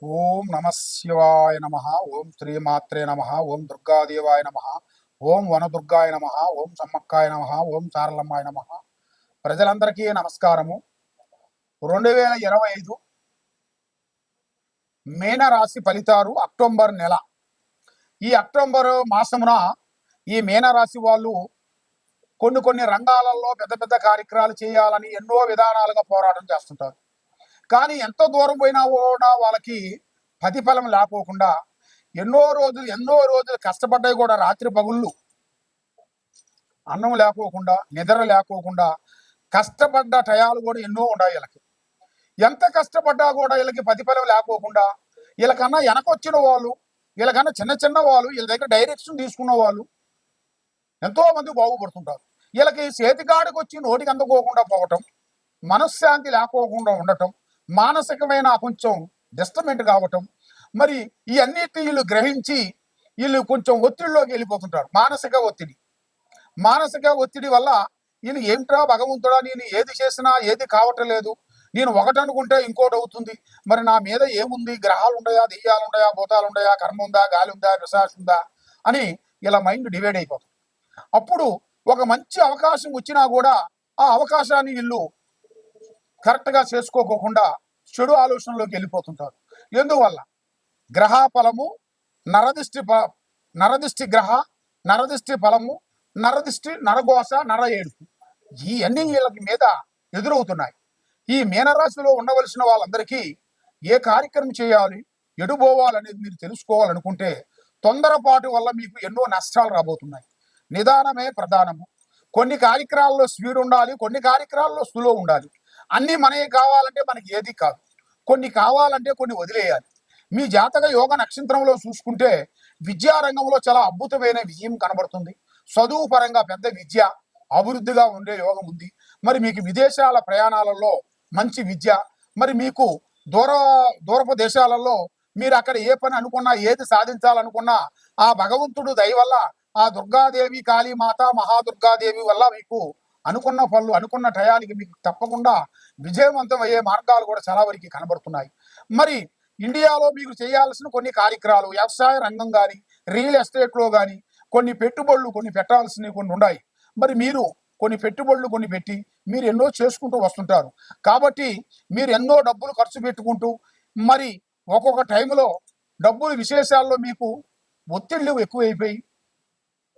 ఓం నమ శివాయ నమ. ఓం శ్రీమాత్రే నమ. ఓం దుర్గాదేవాయ నమ. ఓం వనదుర్గాయ నమ. ఓం సమ్మక్కాయ నమ. ఓం చారలమ్మాయ నమ. ప్రజలందరికీ నమస్కారము. 2025 మీనరాశి ఫలితాలు అక్టోబర్ నెల. ఈ అక్టోబర్ మాసమున ఈ మీనరాశి వాళ్ళు కొన్ని రంగాలలో పెద్ద పెద్ద కార్యక్రమాలు చేయాలని ఎన్నో విధానాలుగా పోరాటం చేస్తుంటారు. కానీ ఎంత దూరం పోయినా కూడా వాళ్ళకి ప్రతిఫలం లేకోకుండా ఎన్నో రోజులు కష్టపడ్డాయి కూడా రాత్రి పగుళ్ళు అన్నం లేకోకుండా నిద్ర లేకోకుండా కష్టపడ్డ టయాలు కూడా ఎన్నో ఉన్నాయి. వీళ్ళకి ఎంత కష్టపడ్డా కూడా వీళ్ళకి ప్రతిఫలం లేకోకుండా వీళ్ళకన్నా వెనకొచ్చిన వాళ్ళు, వీళ్ళకన్నా చిన్న వాళ్ళు, వీళ్ళ దగ్గర డైరెక్షన్ తీసుకున్న వాళ్ళు ఎంతో మంది బాగుపడుతుంటారు. వీళ్ళకి చేతికాడికి వచ్చి నోటికి అందుకోకుండా పోవటం, మనశ్శాంతి లేకోకుండా ఉండటం, మానసికమైన కొంచెం డిస్టర్బెంట్ కావటం, మరి ఈ అన్నిటిని వీళ్ళు గ్రహించి వీళ్ళు కొంచెం ఒత్తిడిలోకి వెళ్ళిపోతుంటారు. మానసిక ఒత్తిడి వల్ల వీళ్ళు ఏమిట్రా భగవంతుడా, నేను ఏది చేసినా ఏది కావటం లేదు, నేను ఒకటి అనుకుంటే ఇంకోటి అవుతుంది, మరి నా మీద ఏముంది, గ్రహాలు ఉన్నాయా, దెయ్యాలు ఉన్నాయా, భూతాలు ఉన్నాయా, కర్మ ఉందా, గాలి ఉందా, పిశాచం ఉందా అని ఇలా మైండ్ డివైడ్ అయిపోతుంది. అప్పుడు ఒక మంచి అవకాశం వచ్చినా కూడా ఆ అవకాశాన్ని వీళ్ళు కరెక్ట్గా చేసుకోకుండా చెడు ఆలోచనలోకి వెళ్ళిపోతుంటారు. ఎందువల్ల గ్రహ ఫలము, నరదిష్టి గ్రహ, నరదిష్టి ఫలము, నరదిష్టి, నరఘోష, నర ఏడుపు ఈ అన్ని వీళ్ళకి మీద ఎదురవుతున్నాయి. ఈ మీనరాశిలో ఉండవలసిన వాళ్ళందరికీ ఏ కార్యక్రమం చేయాలి, ఎడుపోవాలనేది మీరు తెలుసుకోవాలనుకుంటే తొందరపాటు వల్ల మీకు ఎన్నో నష్టాలు రాబోతున్నాయి. నిదానమే ప్రధానము. కొన్ని కార్యక్రమాల్లో స్పీడ్ ఉండాలి, కొన్ని కార్యక్రమాల్లో స్లో ఉండాలి. అన్నీ మనకి కావాలంటే మనకి ఏది కాదు. కొన్ని కావాలంటే కొన్ని వదిలేయాలి. మీ జాతక యోగ నక్షత్రంలో చూసుకుంటే విద్యారంగంలో చాలా అద్భుతమైన విజయం కనబడుతుంది. చదువు పరంగా పెద్ద విద్య అభివృద్ధిగా ఉండే యోగం ఉంది. మరి మీకు విదేశాల ప్రయాణాలలో మంచి విద్య, మరి మీకు దూరపు దేశాలలో మీరు అక్కడ ఏ పని అనుకున్నా, ఏది సాధించాలనుకున్నా ఆ భగవంతుడు దయ వల్ల, ఆ దుర్గాదేవి, కాళీమాత, మహాదుర్గాదేవి వల్ల మీకు అనుకున్న పనులు అనుకున్న టయానికి మీకు తప్పకుండా విజయవంతం అయ్యే మార్గాలు కూడా చాలా వరకు కనబడుతున్నాయి. మరి ఇండియాలో మీకు చేయాల్సిన కొన్ని కార్యక్రమాలు, వ్యవసాయ రంగం కానీ, రియల్ ఎస్టేట్లో కానీ కొన్ని పెట్టుబడులు కొన్ని పెట్టాల్సినవి కొన్ని ఉన్నాయి. మరి మీరు కొన్ని పెట్టుబడులు కొన్ని పెట్టి మీరు ఎన్నో చేసుకుంటూ వస్తుంటారు. కాబట్టి మీరు ఎన్నో డబ్బులు ఖర్చు పెట్టుకుంటూ మరి ఒక్కొక్క టైంలో డబ్బులు విశేషాల్లో మీకు ఒత్తిళ్లు ఎక్కువైపోయి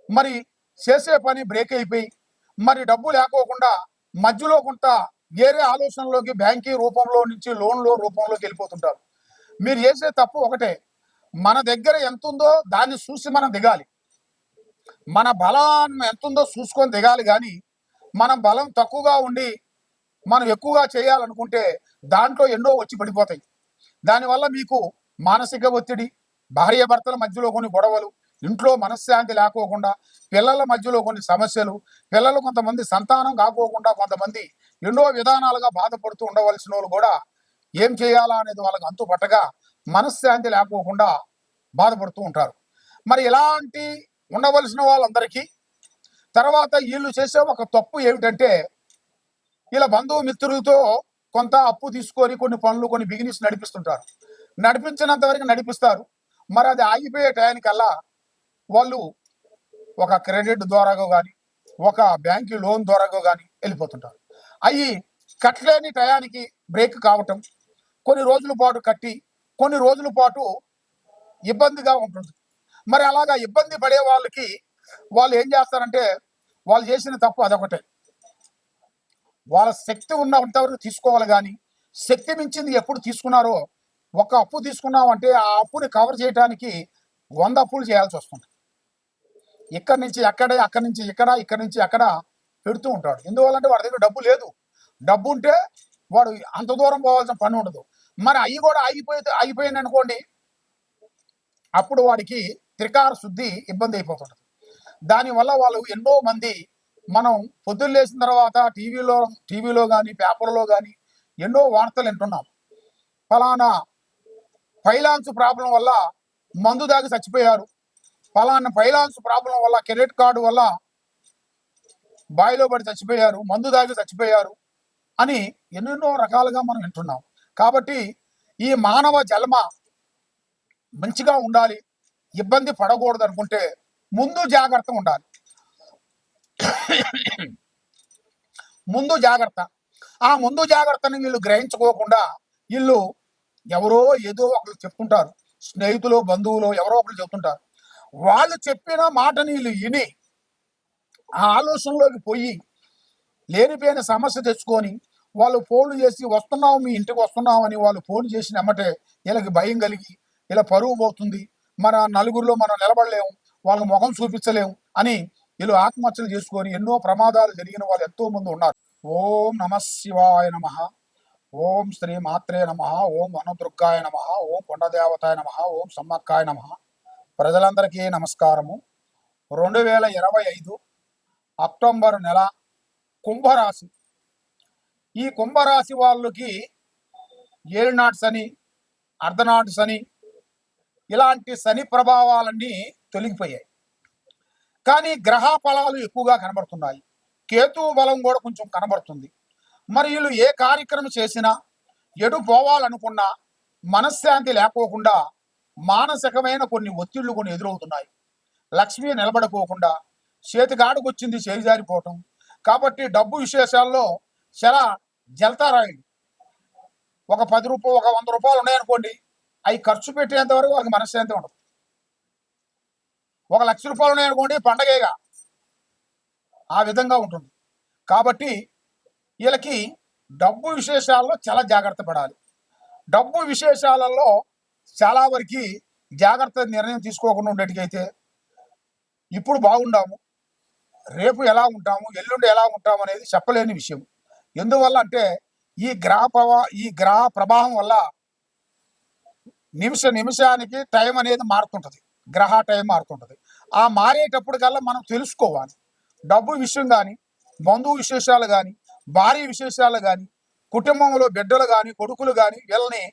మరి చేసే పని బ్రేక్ అయిపోయి మరి డబ్బు లేకోకుండా మధ్యలో కొంత వేరే ఆలోచనలోకి బ్యాంకీ రూపంలో నుంచి లోన్లో రూపంలోకి వెళ్ళిపోతుంటారు. మీరు చేసే తప్పు ఒకటే, మన దగ్గర ఎంత ఉందో దాన్ని చూసి మనం దిగాలి. మన బలం ఎంత ఉందో చూసుకొని దిగాలి. కానీ మనం బలం తక్కువగా ఉండి మనం ఎక్కువగా చేయాలనుకుంటే దాంట్లో ఎన్నో వచ్చి పడిపోతాయి. దానివల్ల మీకు మానసిక ఒత్తిడి, భార్యాభర్తల మధ్యలో కొన్ని గొడవలు, ఇంట్లో మనశ్శాంతి లేకోకుండా, పిల్లల మధ్యలో కొన్ని సమస్యలు, పిల్లలు కొంతమంది సంతానం కాకోకుండా కొంతమంది ఎన్నో విధానాలుగా బాధపడుతూ ఉండవలసిన వాళ్ళు కూడా ఏం చేయాలా అనేది వాళ్ళకి అంతు పట్టగా మనశ్శాంతి లేకోకుండా బాధపడుతూ ఉంటారు. మరి ఇలాంటి ఉండవలసిన వాళ్ళందరికీ తర్వాత వీళ్ళు చేసే ఒక తప్పు ఏమిటంటే, ఇలా బంధుమిత్రులతో కొంత అప్పు తీసుకొని కొన్ని పనులు కొన్ని బిజినెస్ నడిపిస్తుంటారు. నడిపించినంత వరకు నడిపిస్తారు. మరి అది ఆగిపోయే టయానికల్లా వాళ్ళు ఒక క్రెడిట్ ద్వారాగా కానీ, ఒక బ్యాంకు లోన్ ద్వారాగా కానీ వెళ్ళిపోతుంటారు. అవి కట్టలేని టయానికి బ్రేక్ కావటం, కొన్ని రోజుల పాటు కట్టి కొన్ని రోజుల పాటు ఇబ్బందిగా ఉంటుంది. మరి అలాగా ఇబ్బంది పడే వాళ్ళకి వాళ్ళు ఏం చేస్తారంటే, వాళ్ళు చేసిన తప్పు అదొకటే. వాళ్ళ శక్తి ఉన్నంతవరకు తీసుకోవాలి. కానీ శక్తి మించింది ఎప్పుడు తీసుకున్నారో, ఒక అప్పు తీసుకున్నామంటే ఆ అప్పుని కవర్ చేయడానికి 100 అప్పులు చేయాల్సి వస్తుంది. ఇక్కడి నుంచి అక్కడే, అక్కడి నుంచి ఇక్కడ, ఇక్కడి నుంచి అక్కడ పెడుతూ ఉంటాడు. ఎందువల్లంటే వాడి దగ్గర డబ్బు లేదు. డబ్బు ఉంటే వాడు అంత దూరం పోవాల్సిన పని ఉండదు. మరి అవి కూడా ఆగిపోయింది అనుకోండి, అప్పుడు వాడికి త్రికార శుద్ధి ఇబ్బంది అయిపోతుంటుంది. దానివల్ల వాళ్ళు ఎన్నో మంది మనం పొద్దున్న లేచిన తర్వాత టీవీలో కానీ పేపర్లో కానీ ఎన్నో వార్తలు వింటున్నాం. ఫలానా ఫైనాన్స్ ప్రాబ్లం వల్ల మందు దాగి చచ్చిపోయారు, ఫలానా ఫైనాన్స్ ప్రాబ్లం వల్ల క్రెడిట్ కార్డు వల్ల బావిలో పడి చచ్చిపోయారు, మందు దాగి చచ్చిపోయారు అని ఎన్నెన్నో రకాలుగా మనం వింటున్నాం. కాబట్టి ఈ మానవ జన్మ మంచిగా ఉండాలి, ఇబ్బంది పడకూడదు అనుకుంటే ముందు జాగ్రత్త ఉండాలి. ముందు జాగ్రత్త. ఆ ముందు జాగ్రత్తని వీళ్ళు గ్రహించుకోకుండా వీళ్ళు ఎవరో ఏదో ఒకరు చెప్తుంటారు, స్నేహితులు బంధువులు ఎవరో ఒకరు చెప్తుంటారు. వాళ్ళు చెప్పిన మాటని వీళ్ళు విని ఆ ఆలోచనలోకి పోయి లేనిపోయిన సమస్య తెచ్చుకొని వాళ్ళు ఫోన్లు చేసి వస్తున్నాం మీ ఇంటికి వస్తున్నాం అని వాళ్ళు ఫోన్ చేసిన ఎమ్మటే వీళ్ళకి భయం కలిగి ఇలా పరువు పోతుంది, మన నలుగురిలో మనం నిలబడలేము, వాళ్ళ ముఖం చూపించలేము అని వీళ్ళు ఆత్మహత్యలు చేసుకొని ఎన్నో ప్రమాదాలు జరిగిన వాళ్ళు ఎంతో మంది ఉన్నారు. ఓం నమ శివాయ నమ, ఓం శ్రీ మాత్రే నమ, ఓం వనదుర్గాయ నమ, ఓం కొండదేవతాయ నమ, ఓం సమ్మక్కాయ నమ. ప్రజలందరికీ నమస్కారము. 2025 అక్టోబర్ నెల కుంభరాశి. ఈ కుంభరాశి వాళ్ళకి ఏలినాటి శని, అర్ధనాటి శని ఇలాంటి శని ప్రభావాలన్నీ తొలగిపోయాయి. కానీ గ్రహ ఫలాలు ఎక్కువగా కనబడుతున్నాయి. కేతు బలం కూడా కొంచెం కనబడుతుంది. మరి వీళ్ళు ఏ కార్యక్రమం చేసినా ఎటు పోవాలనుకున్నా మనశ్శాంతి లేకోకుండా మానసికమైన కొన్ని ఒత్తిళ్లు కొన్ని ఎదురవుతున్నాయి. లక్ష్మి నిలబడుకోకుండా చేతిగాడుకు వచ్చింది చేజారిపోవటం. కాబట్టి డబ్బు విశేషాల్లో చాలా జలతారాయుడు. ఒక 10 రూపాయలు, ఒక 100 రూపాయలు ఉన్నాయనుకోండి, అవి ఖర్చు పెట్టేంత వరకు వాళ్ళకి మనశ్శాంతి ఉండదు. 1,00,000 రూపాయలు ఉన్నాయనుకోండి, పండగేగా. ఆ విధంగా ఉంటుంది. కాబట్టి వీళ్ళకి డబ్బు విశేషాల్లో చాలా జాగ్రత్త పడాలి. డబ్బు విశేషాలలో చాలా వరకు జాగ్రత్త నిర్ణయం తీసుకోకుండా ఉండేటికైతే ఇప్పుడు బాగుండాము, రేపు ఎలా ఉంటాము, ఎల్లుండి ఎలా ఉంటాము అనేది చెప్పలేని విషయం. ఎందువల్ల అంటే ఈ గ్రహ ప్రభావం వల్ల నిమిషానికి టైం అనేది మారుతుంటది, గ్రహ టైం మారుతుంటది. ఆ మారేటప్పటికల్లా మనం తెలుసుకోవాలి. డబ్బు విషయం కానీ, బంధువు విశేషాలు కానీ, భార్య విశేషాలు కానీ, కుటుంబంలో బిడ్డలు కానీ, కొడుకులు కానీ వీళ్ళని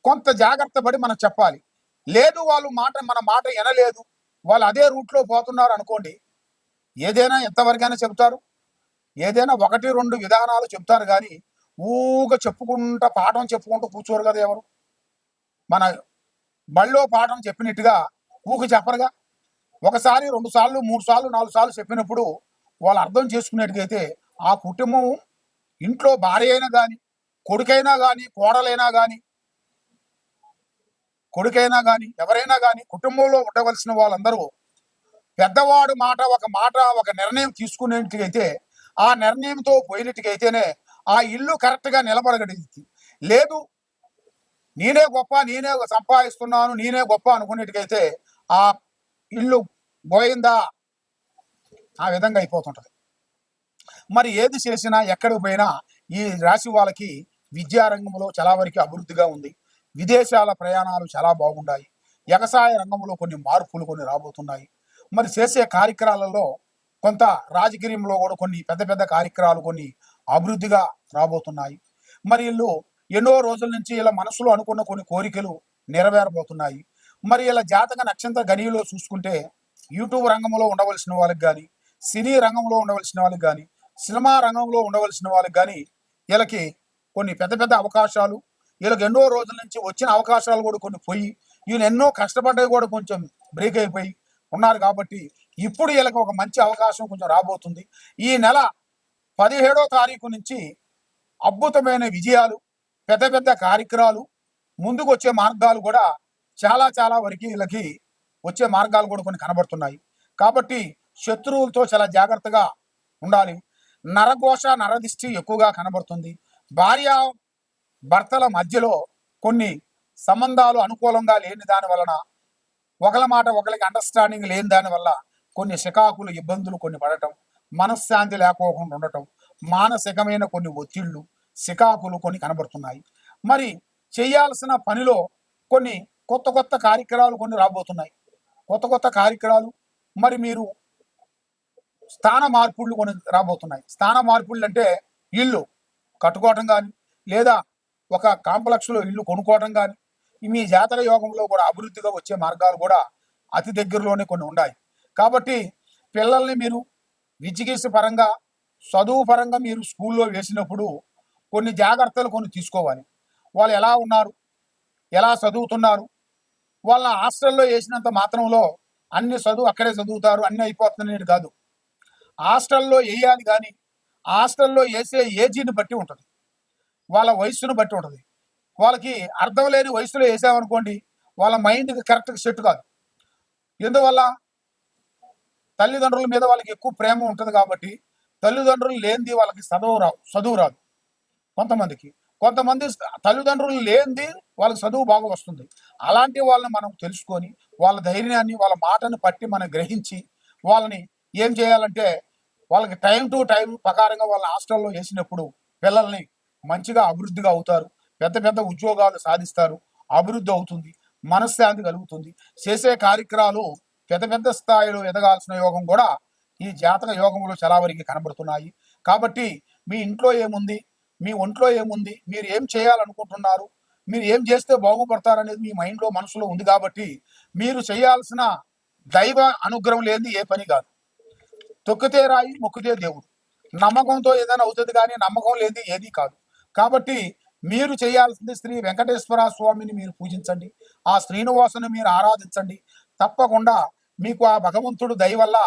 కొంత జాగ్రత్త పడి మనం చెప్పాలి. లేదు వాళ్ళు మన మాట వినలేదు, వాళ్ళు అదే రూట్లో పోతున్నారు అనుకోండి, ఏదైనా ఎంతవరకైనా చెప్తారు, ఏదైనా 1-2 విధానాలు చెప్తారు. కానీ ఊగా చెప్పుకుంటా పాఠం చెప్పుకుంటూ కూర్చోరు కదా ఎవరు. మన బళ్ళో పాఠం చెప్పినట్టుగా ఊక చెప్పరుగా. 1 సారి 2 సార్లు 3 సార్లు 4 సార్లు చెప్పినప్పుడు వాళ్ళు అర్థం చేసుకునేట్టుగైతే ఆ కుటుంబం, ఇంట్లో భార్య అయినా కానీ, కొడుకైనా కానీ, కోడలైనా కానీ, ఎవరైనా కానీ కుటుంబంలో ఉండవలసిన వాళ్ళందరూ పెద్దవాడు ఒక నిర్ణయం తీసుకునేట్టుగైతే, ఆ నిర్ణయంతో పోయినట్టుగైతేనే ఆ ఇల్లు కరెక్ట్గా నిలబడగలిగింది. లేదు నేనే గొప్ప, నేనే సంపాదిస్తున్నాను, నేనే గొప్ప అనుకునేట్టుగైతే ఆ ఇల్లు పోయిందా ఆ విధంగా అయిపోతుంటది. మరి ఏది చేసినా ఎక్కడికి పోయినా ఈ రాశి వాళ్ళకి విద్యారంగంలో చాలా వరకు అభివృద్ధిగా ఉంది. విదేశాల ప్రయాణాలు చాలా బాగున్నాయి. వ్యవసాయ రంగంలో కొన్ని మార్పులు కొన్ని రాబోతున్నాయి. మరి చేసే కార్యక్రమాలలో కొంత రాజకీయంలో కూడా కొన్ని పెద్ద కార్యక్రమాలు కొన్ని అభివృద్ధిగా రాబోతున్నాయి. మరి వీళ్ళు ఎన్నో రోజుల నుంచి ఇలా మనసులో అనుకున్న కొన్ని కోరికలు నెరవేరబోతున్నాయి. మరి ఇలా జాతక నక్షత్ర గణిలో చూసుకుంటే యూట్యూబ్ రంగంలో ఉండవలసిన వాళ్ళకి కానీ, సినీ రంగంలో ఉండవలసిన వాళ్ళకి కానీ, సినిమా రంగంలో ఉండవలసిన వాళ్ళకి కానీ వీళ్ళకి కొన్ని పెద్ద అవకాశాలు, వీళ్ళకి ఎన్నో రోజుల నుంచి వచ్చిన అవకాశాలు కూడా కొన్ని పోయి ఈయన ఎన్నో కష్టపడ్డవి కూడా కొంచెం బ్రేక్ అయిపోయి ఉన్నారు. కాబట్టి ఇప్పుడు వీళ్ళకి ఒక మంచి అవకాశం కొంచెం రాబోతుంది. ఈ నెల 17వ తారీఖు నుంచి అద్భుతమైన విజయాలు, పెద్ద కార్యక్రమాలు, ముందుకు వచ్చే మార్గాలు కూడా చాలా వరకు వీళ్ళకి వచ్చే మార్గాలు కూడా కొన్ని కనబడుతున్నాయి. కాబట్టి శత్రువులతో చాలా జాగ్రత్తగా ఉండాలి. నరఘోష, నరదిష్టి ఎక్కువగా కనబడుతుంది. భార్య భర్తల మధ్యలో కొన్ని సంబంధాలు అనుకూలంగా లేని దాని వలన, ఒకళ్ళ మాట ఒకరికి అండర్స్టాండింగ్ లేని దాని వల్ల కొన్ని చికాకులు, ఇబ్బందులు కొన్ని పడటం, మనశ్శాంతి లేకోకుండా ఉండటం, మానసికమైన కొన్ని ఒత్తిళ్లు, చికాకులు కొన్ని కనబడుతున్నాయి. మరి చేయాల్సిన పనిలో కొన్ని కొత్త కార్యక్రమాలు కొన్ని రాబోతున్నాయి. కొత్త కార్యక్రమాలు, మరి మీరు స్థాన మార్పులు కొన్ని రాబోతున్నాయి. స్థాన మార్పులు అంటే ఇల్లు కట్టుకోవటం కానీ, లేదా ఒక కాంప్లెక్స్లో ఇల్లు కొనుక్కోవటం కానీ, మీ జాతక యోగంలో కూడా అభివృద్ధిగా వచ్చే మార్గాలు కూడా అతి దగ్గరలోనే కొన్ని ఉన్నాయి. కాబట్టి పిల్లల్ని మీరు విద్యగీస పరంగా, చదువు పరంగా మీరు స్కూల్లో వేసినప్పుడు కొన్ని జాగ్రత్తలు కొన్ని తీసుకోవాలి. వాళ్ళు ఎలా ఉన్నారు, ఎలా చదువుతున్నారు, వాళ్ళ హాస్టల్లో వేసినంత మాత్రంలో అన్ని చదువు అక్కడే చదువుతారు, అన్ని అయిపోతుందనేది కాదు. హాస్టల్లో వేయాలి కానీ హాస్టల్లో వేసే ఏజీని బట్టి ఉంటుంది, వాళ్ళ వయస్సును బట్టి ఉంటుంది. వాళ్ళకి అర్థం లేని వయసులో వేసామనుకోండి, వాళ్ళ మైండ్కి కరెక్ట్గా సెట్ కాదు. ఎందువల్ల? తల్లిదండ్రుల మీద వాళ్ళకి ఎక్కువ ప్రేమ ఉంటుంది కాబట్టి తల్లిదండ్రులు లేనిది వాళ్ళకి చదువు రాదు. కొంతమందికి కొంతమంది తల్లిదండ్రులు లేనిది వాళ్ళకి చదువు బాగా వస్తుంది. అలాంటి వాళ్ళని మనం తెలుసుకొని వాళ్ళ ధైర్యాన్ని వాళ్ళ మాటను పట్టి మనం గ్రహించి వాళ్ళని ఏం చేయాలంటే వాళ్ళకి టైం టు టైం ప్రకారంగా వాళ్ళ హాస్టల్లో వేసినప్పుడు పిల్లల్ని మంచిగా అభివృద్ధిగా అవుతారు, పెద్ద పెద్ద ఉద్యోగాలు సాధిస్తారు, అభివృద్ధి అవుతుంది, మనశ్శాంతి కలుగుతుంది. చేసే కార్యక్రమాలు పెద్ద పెద్ద స్థాయిలో ఎదగాల్సిన యోగం కూడా ఈ జాతక యోగంలో చాలా వరకు కనబడుతున్నాయి. కాబట్టి మీ ఇంట్లో ఏముంది, మీ ఒంట్లో ఏముంది, మీరు ఏం చేయాలనుకుంటున్నారు, మీరు ఏం చేస్తే బాగుపడతారనేది మీ మైండ్లో మనసులో ఉంది. కాబట్టి మీరు చేయాల్సిన దైవ అనుగ్రహం లేనిది ఏ పని కాదు. తొక్కితే రాయి మొక్కితే దేవుడు. నమ్మకంతో ఏదైనా అవుతుంది కానీ నమ్మకం లేనిది ఏదీ కాదు. కాబట్టి మీరు చేయాల్సింది శ్రీ వెంకటేశ్వర స్వామిని మీరు పూజించండి, ఆ శ్రీనివాసుని మీరు ఆరాధించండి. తప్పకుండా మీకు ఆ భగవంతుడు దయ వల్ల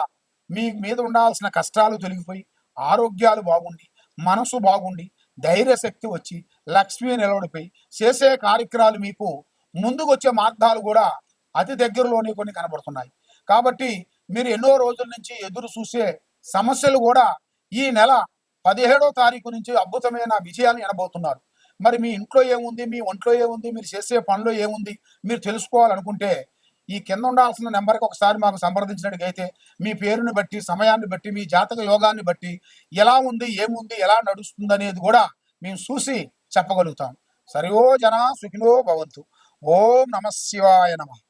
మీ మీద ఉండాల్సిన కష్టాలు తొలగిపోయి ఆరోగ్యాలు బాగుండి మనసు బాగుండి ధైర్య శక్తి వచ్చి లక్ష్మీ నిలబడిపోయి చేసే కార్యక్రమాలు మీకు ముందుకు వచ్చే మార్గాలు కూడా అతి దగ్గరలోనే కొన్ని కనబడుతున్నాయి. కాబట్టి మీరు ఎన్నో రోజుల నుంచి ఎదురు చూసే సమస్యలు కూడా ఈ నెల 17వ తారీఖు నుంచి అద్భుతమైన విజయాలు ఎనబోతున్నారు. మరి మీ ఇంట్లో ఏముంది, మీ ఒంట్లో ఏముంది, మీరు చేసే పనిలో ఏముంది మీరు తెలుసుకోవాలనుకుంటే ఈ కింద ఉండాల్సిన నెంబర్కి ఒకసారి మాకు సంప్రదించినట్టుగైతే మీ పేరుని బట్టి సమయాన్ని బట్టి మీ జాతక యోగాన్ని బట్టి ఎలా ఉంది, ఏముంది, ఎలా నడుస్తుంది అనేది కూడా మేము చూసి చెప్పగలుగుతాం. సర్వో జన సుఖినో భవంతు. ఓం నమ శివాయ నమః.